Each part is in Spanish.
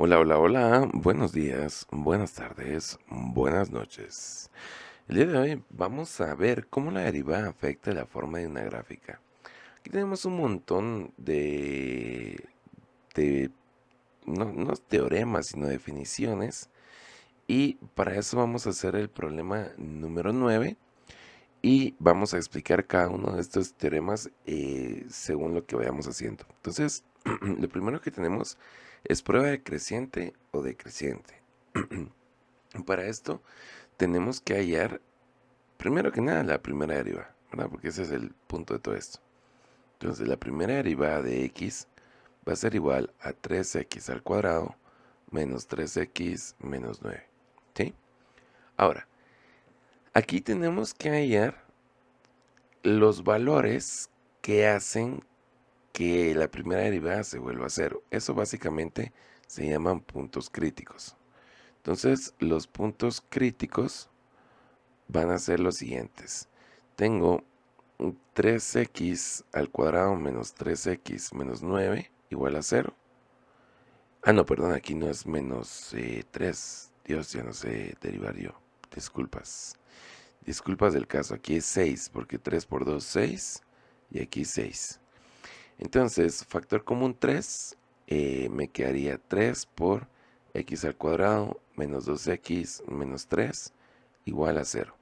Hola, hola, hola, buenos días, buenas tardes, buenas noches. El día de hoy vamos a ver cómo la derivada afecta la forma de una gráfica. Aquí tenemos un montón de no teoremas, sino definiciones. Y para eso vamos a hacer el problema número 9 y vamos a explicar cada uno de estos teoremas según lo que vayamos haciendo. Entonces, lo primero que tenemos es prueba de creciente o decreciente. Para esto tenemos que hallar, primero que nada, la primera derivada, ¿verdad? Porque ese es el punto de todo esto. Entonces, la primera derivada de x va a ser igual a 3x al cuadrado menos 3x menos 9. ¿Sí? Ahora, aquí tenemos que hallar los valores que hacen que la primera derivada se vuelva a cero. Eso básicamente se llaman puntos críticos. Entonces, los puntos críticos van a ser los siguientes. Tengo 3x al cuadrado menos 3x menos 9 igual a cero. Ah, no, perdón, aquí no es menos 3. Dios, ya no sé derivar yo. Disculpas. Disculpas del caso. Aquí es 6, porque 3 por 2, 6. Y aquí 6. Entonces, factor común 3, me quedaría 3 por x al cuadrado menos 2x menos 3 igual a cero.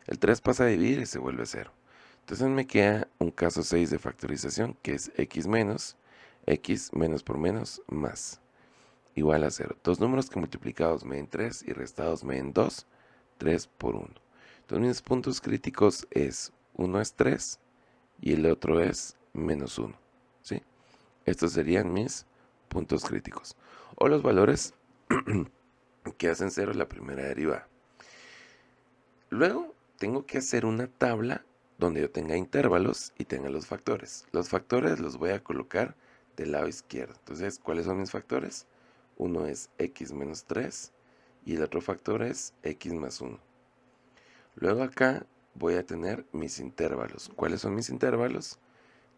El 3 pasa a dividir y se vuelve cero. Entonces me queda un caso 6 de factorización, que es x menos por menos más, igual a cero. Dos números que multiplicados me den 3 y restados me den 2, 3 por 1. Entonces mis puntos críticos es, uno es 3 y el otro es menos 1. ¿Sí? Estos serían mis puntos críticos. O los valores que hacen cero la primera derivada. Luego tengo que hacer una tabla donde yo tenga intervalos y tenga los factores. Los factores los voy a colocar del lado izquierdo. Entonces, ¿cuáles son mis factores? Uno es x menos 3 y el otro factor es x más 1. Luego acá voy a tener mis intervalos. ¿Cuáles son mis intervalos?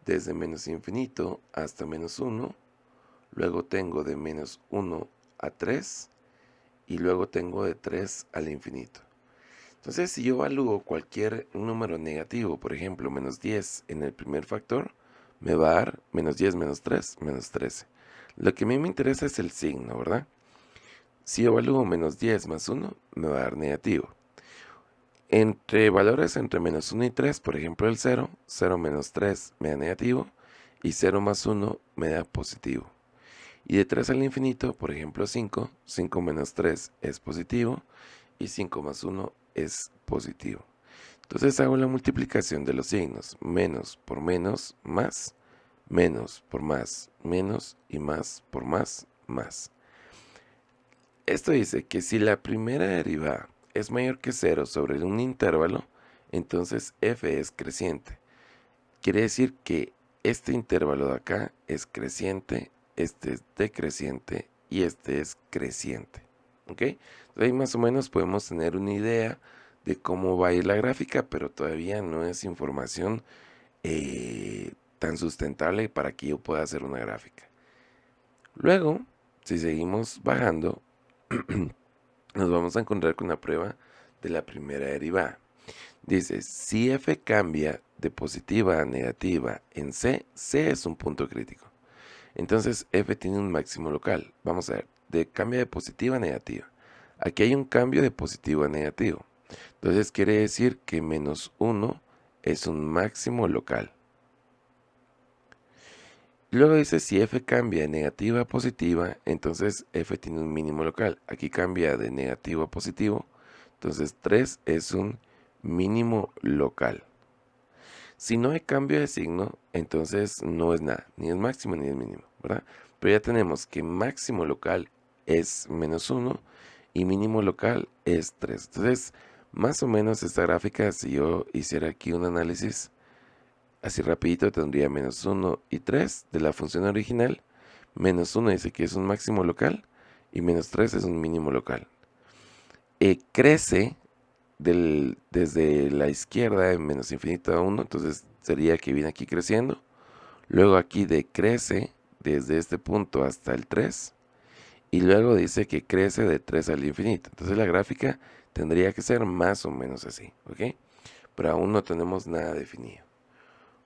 Desde menos infinito hasta menos 1. Luego tengo de menos 1 a 3 y luego tengo de 3 al infinito. Entonces, si yo evalúo cualquier número negativo, por ejemplo, menos 10 en el primer factor, me va a dar menos 10 menos 3, menos 13. Lo que a mí me interesa es el signo, ¿verdad? Si yo evalúo menos 10 más 1, me va a dar negativo. Entre valores entre menos 1 y 3, por ejemplo, el 0, 0 menos 3 me da negativo y 0 más 1 me da positivo. Y de 3 al infinito, por ejemplo, 5, 5 menos 3 es positivo y 5 más 1 es positivo. Entonces hago la multiplicación de los signos, menos por menos por más, menos y más por más, más. Esto dice que si la primera derivada es mayor que 0 sobre un intervalo, entonces f es creciente. Quiere decir que este intervalo de acá es creciente, este es decreciente y este es creciente. ¿Ok? Entonces ahí más o menos podemos tener una idea de cómo va a ir la gráfica, pero todavía no es información tan sustentable para que yo pueda hacer una gráfica. Luego, si seguimos bajando, nos vamos a encontrar con la prueba de la primera derivada. Dice, si f cambia de positiva a negativa en c, c es un punto crítico. Entonces f tiene un máximo local. Vamos a ver, cambia de positiva a negativa. Aquí hay un cambio de positivo a negativo. Entonces quiere decir que menos 1 es un máximo local. Luego dice, si f cambia de negativa a positiva, entonces f tiene un mínimo local. Aquí cambia de negativo a positivo, entonces 3 es un mínimo local. Si no hay cambio de signo, entonces no es nada, ni es máximo ni es mínimo, ¿verdad? Pero ya tenemos que máximo local es menos 1 y mínimo local es 3. Entonces, más o menos esta gráfica, si yo hiciera aquí un análisis, así rapidito tendría menos 1 y 3 de la función original. Menos 1 dice que es un máximo local y menos 3 es un mínimo local. Crece desde la izquierda en menos infinito a 1, entonces sería que viene aquí creciendo. Luego aquí decrece desde este punto hasta el 3 y luego dice que crece de 3 al infinito. Entonces la gráfica tendría que ser más o menos así, ¿ok? Pero aún no tenemos nada definido.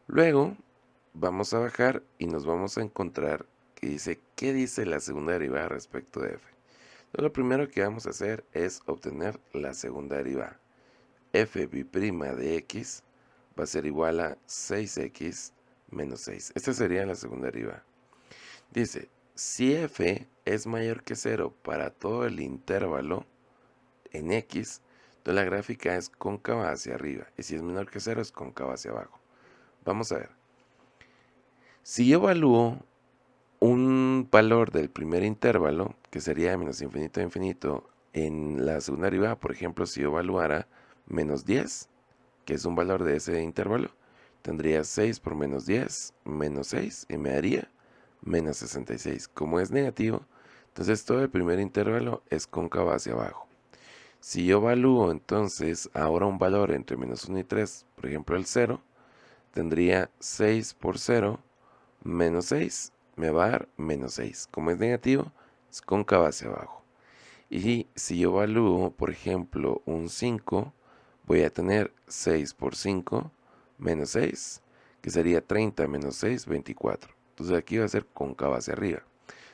Luego vamos a bajar y nos vamos a encontrar que dice, ¿qué dice la segunda derivada respecto de f? Entonces, lo primero que vamos a hacer es obtener la segunda derivada. F' de x va a ser igual a 6x menos 6. Esta sería la segunda derivada. Dice, si f es mayor que 0 para todo el intervalo en x, entonces la gráfica es cóncava hacia arriba. Y si es menor que 0 es cóncava hacia abajo. Vamos a ver. Si yo evalúo un valor del primer intervalo, que sería de menos infinito a infinito, en la segunda derivada, por ejemplo, si yo evaluara menos 10, que es un valor de ese intervalo, tendría 6 por menos 10, menos 6, y me daría menos 66. Como es negativo, entonces todo el primer intervalo es cóncavo hacia abajo. Si yo evalúo entonces ahora un valor entre menos 1 y 3, por ejemplo el 0, tendría 6 por 0, menos 6, me va a dar menos 6. Como es negativo, es cóncavo hacia abajo. Y si yo evalúo, por ejemplo, un 5, voy a tener 6 por 5 menos 6, que sería 30 menos 6, 24. Entonces aquí va a ser cóncavo hacia arriba.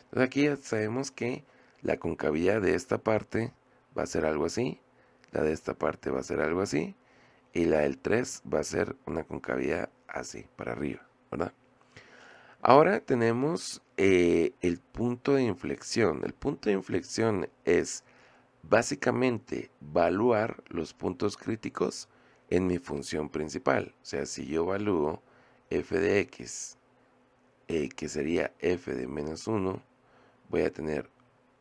Entonces aquí ya sabemos que la concavidad de esta parte va a ser algo así, la de esta parte va a ser algo así, y la del 3 va a ser una concavidad así, para arriba, ¿verdad? Ahora tenemos el punto de inflexión. El punto de inflexión es básicamente evaluar los puntos críticos en mi función principal. O sea, si yo evalúo f de x, que sería f de menos 1, voy a tener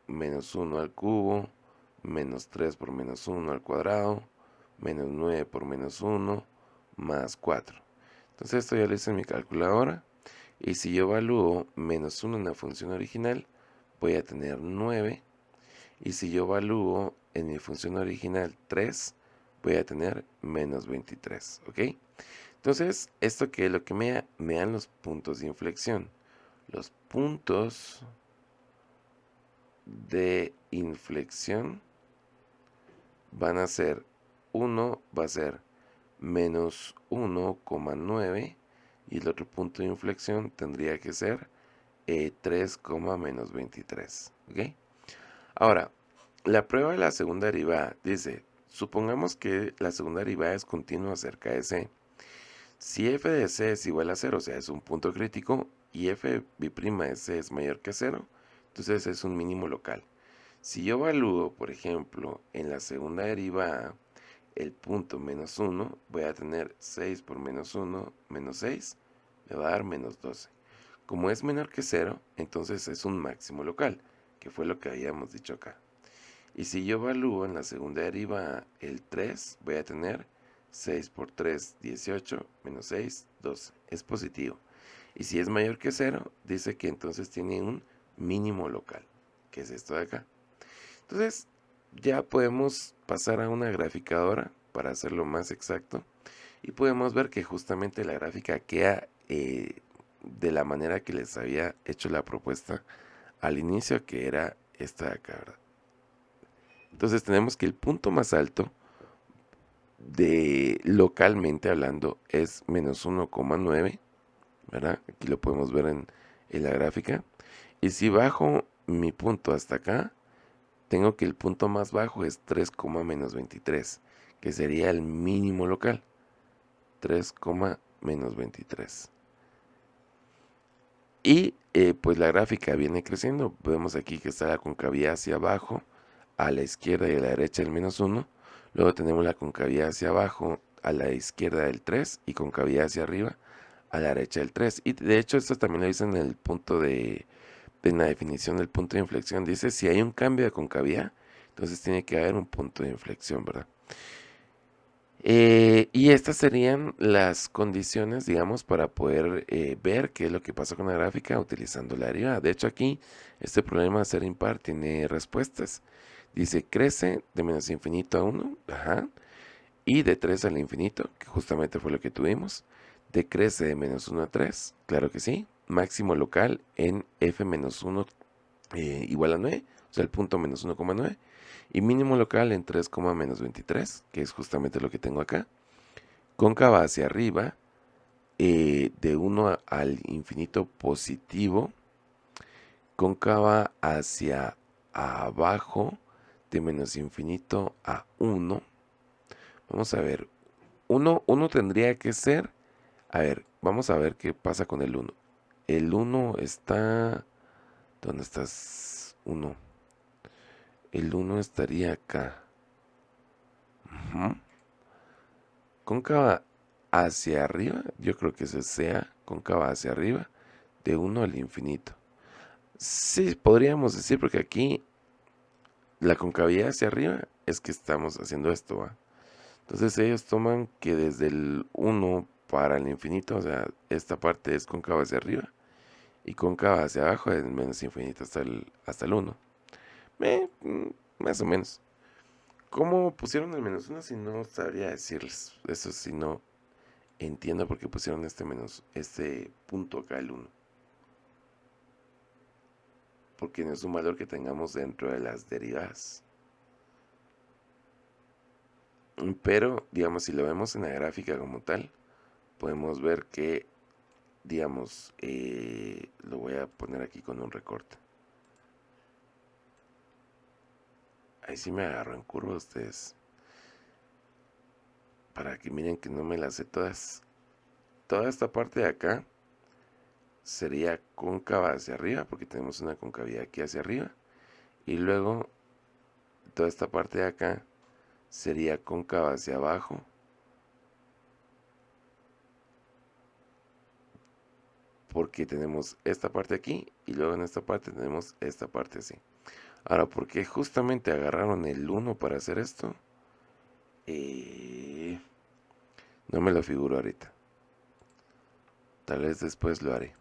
menos 1 al cubo, menos 3 por menos 1 al cuadrado, menos 9 por menos 1, más 4. Entonces esto ya lo hice en mi calculadora. Y si yo evalúo menos 1 en la función original, voy a tener 9. Y si yo evalúo en mi función original 3, voy a tener menos 23. ¿Ok? Entonces, ¿esto qué es lo que me dan los puntos de inflexión? Los puntos de inflexión van a ser, uno va a ser menos 1,9 y el otro punto de inflexión tendría que ser 3, menos 23. ¿Ok? Ahora, la prueba de la segunda derivada dice, supongamos que la segunda derivada es continua cerca de C. Si f de C es igual a 0, o sea, es un punto crítico, y f' de C es mayor que 0, entonces es un mínimo local. Si yo evalúo, por ejemplo, en la segunda derivada, el punto menos 1, voy a tener 6 por menos 1, menos 6, me va a dar menos 12. Como es menor que 0, entonces es un máximo local, que fue lo que habíamos dicho acá. Y si yo evalúo en la segunda derivada el 3, voy a tener 6 por 3, 18, menos 6, 12. Es positivo. Y si es mayor que 0, dice que entonces tiene un mínimo local, que es esto de acá. Entonces, ya podemos pasar a una graficadora para hacerlo más exacto. Y podemos ver que justamente la gráfica queda de la manera que les había hecho la propuesta al inicio, que era esta de acá, ¿verdad? Entonces tenemos que el punto más alto de localmente hablando es menos 1,9, ¿verdad? Aquí lo podemos ver en la gráfica. Y si bajo mi punto hasta acá, tengo que el punto más bajo es 3, menos 23, que sería el mínimo local. 3, menos 23. Y pues la gráfica viene creciendo. Vemos aquí que está la concavidad hacia abajo, a la izquierda y a la derecha del menos 1. Luego tenemos la concavidad hacia abajo, a la izquierda del 3 y concavidad hacia arriba, a la derecha del 3. Y de hecho esto también lo dicen en el punto en la definición del punto de inflexión. Dice si hay un cambio de concavidad, entonces tiene que haber un punto de inflexión, ¿verdad? Y estas serían las condiciones, digamos, para poder ver qué es lo que pasa con la gráfica utilizando la derivada. De hecho, aquí este problema de ser impar tiene respuestas. Dice, crece de menos infinito a 1, ajá, y de 3 al infinito, que justamente fue lo que tuvimos. Decrece de menos 1 a 3, claro que sí. Máximo local en f menos 1 igual a 9, o sea, el punto menos 1,9, y mínimo local en 3, menos 23, que es justamente lo que tengo acá. Cóncava hacia arriba, de 1 al infinito positivo. Cóncava hacia abajo, de menos infinito a 1. Vamos a ver, 1 tendría que ser, a ver, vamos a ver qué pasa con el 1. El 1 está, ¿dónde estás? 1. El 1 estaría acá. Ujú. Cóncava hacia arriba, yo creo que ese sea cóncava hacia arriba, de 1 al infinito. Sí, podríamos decir, porque aquí la concavidad hacia arriba es que estamos haciendo esto, ¿va? Entonces ellos toman que desde el 1 para el infinito, o sea, esta parte es cóncava hacia arriba, y cóncava hacia abajo es menos infinito hasta el 1. Más o menos. ¿Cómo pusieron el menos 1 si no sabría decirles? Eso si no entiendo por qué pusieron este punto acá, el 1. Porque no es un valor que tengamos dentro de las derivadas. Pero, digamos, si lo vemos en la gráfica como tal, podemos ver que, digamos, lo voy a poner aquí con un recorte. Ahí sí me agarro en curva ustedes. Para que miren que no me las sé todas. Toda esta parte de acá sería cóncava hacia arriba, porque tenemos una concavidad aquí hacia arriba. Y luego, toda esta parte de acá sería cóncava hacia abajo, porque tenemos esta parte aquí y luego en esta parte tenemos esta parte así. Ahora, ¿por qué justamente agarraron el 1 para hacer esto? No me lo figuro ahorita. Tal vez después lo haré.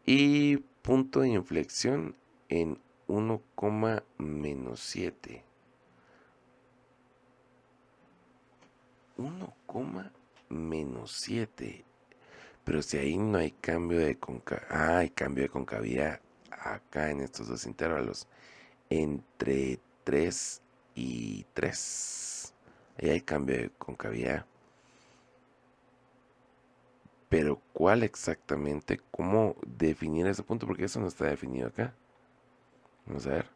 Y punto de inflexión en 1, menos 7. 1, menos 7. Pero si ahí no hay cambio de concavidad. Ah, hay cambio de concavidad acá en estos dos intervalos. Entre 3 y 3. Ahí hay cambio de concavidad. Pero ¿cuál exactamente? ¿Cómo definir ese punto? Porque eso no está definido acá. Vamos a ver.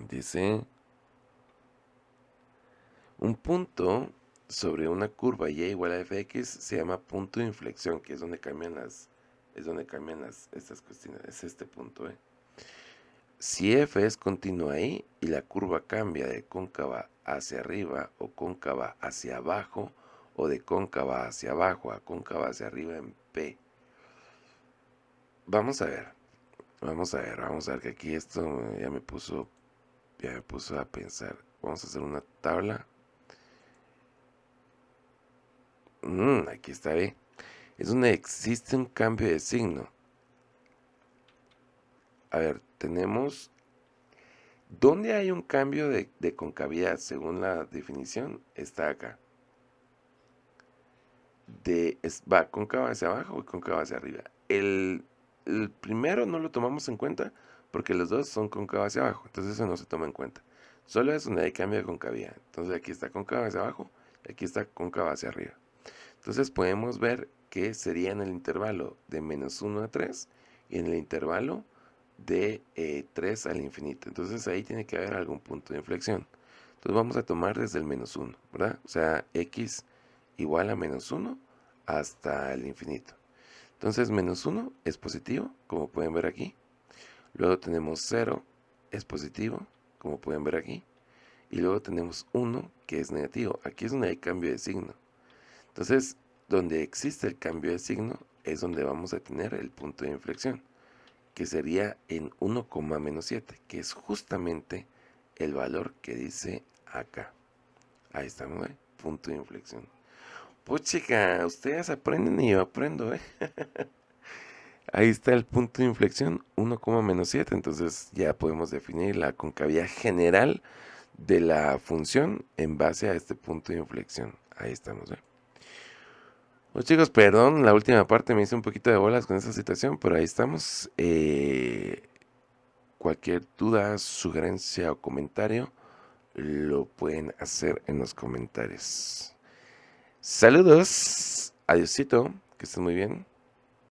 Dice, un punto sobre una curva y igual a fx se llama punto de inflexión, que es donde cambian estas cuestiones. Es este punto, ¿eh? Si f es continua ahí y la curva cambia de cóncava hacia arriba o cóncava hacia abajo, o de cóncava hacia abajo a cóncava hacia arriba en P. Vamos a ver, vamos a ver que aquí esto ya me puso a pensar. Vamos a hacer una tabla. Aquí está B. Es donde existe un cambio de signo. A ver, tenemos. ¿Dónde hay un cambio de concavidad según la definición? Está acá. Va cóncava hacia abajo y cóncava hacia arriba. El primero no lo tomamos en cuenta porque los dos son cóncava hacia abajo. Entonces eso no se toma en cuenta. Solo es donde hay cambio de concavidad. Entonces aquí está cóncava hacia abajo y aquí está cóncava hacia arriba. Entonces podemos ver que sería en el intervalo de menos 1 a 3 y en el intervalo de 3 al infinito. Entonces ahí tiene que haber algún punto de inflexión. Entonces vamos a tomar desde el menos 1, ¿verdad? O sea, x igual a menos 1 hasta el infinito. Entonces menos 1 es positivo, como pueden ver aquí. Luego tenemos 0, es positivo, como pueden ver aquí. Y luego tenemos 1, que es negativo. Aquí es donde hay cambio de signo. Entonces, donde existe el cambio de signo es donde vamos a tener el punto de inflexión, que sería en 1, menos 7, que es justamente el valor que dice acá. Ahí estamos, ¿eh? Punto de inflexión. Pues chica, ustedes aprenden y yo aprendo, ¿eh? Ahí está el punto de inflexión, 1, menos 7. Entonces ya podemos definir la concavidad general de la función en base a este punto de inflexión. Ahí estamos, ¿eh? Pues chicos, perdón, la última parte me hice un poquito de bolas con esta situación, pero ahí estamos. cualquier duda, sugerencia o comentario, lo pueden hacer en los comentarios. Saludos, adiosito, que estén muy bien.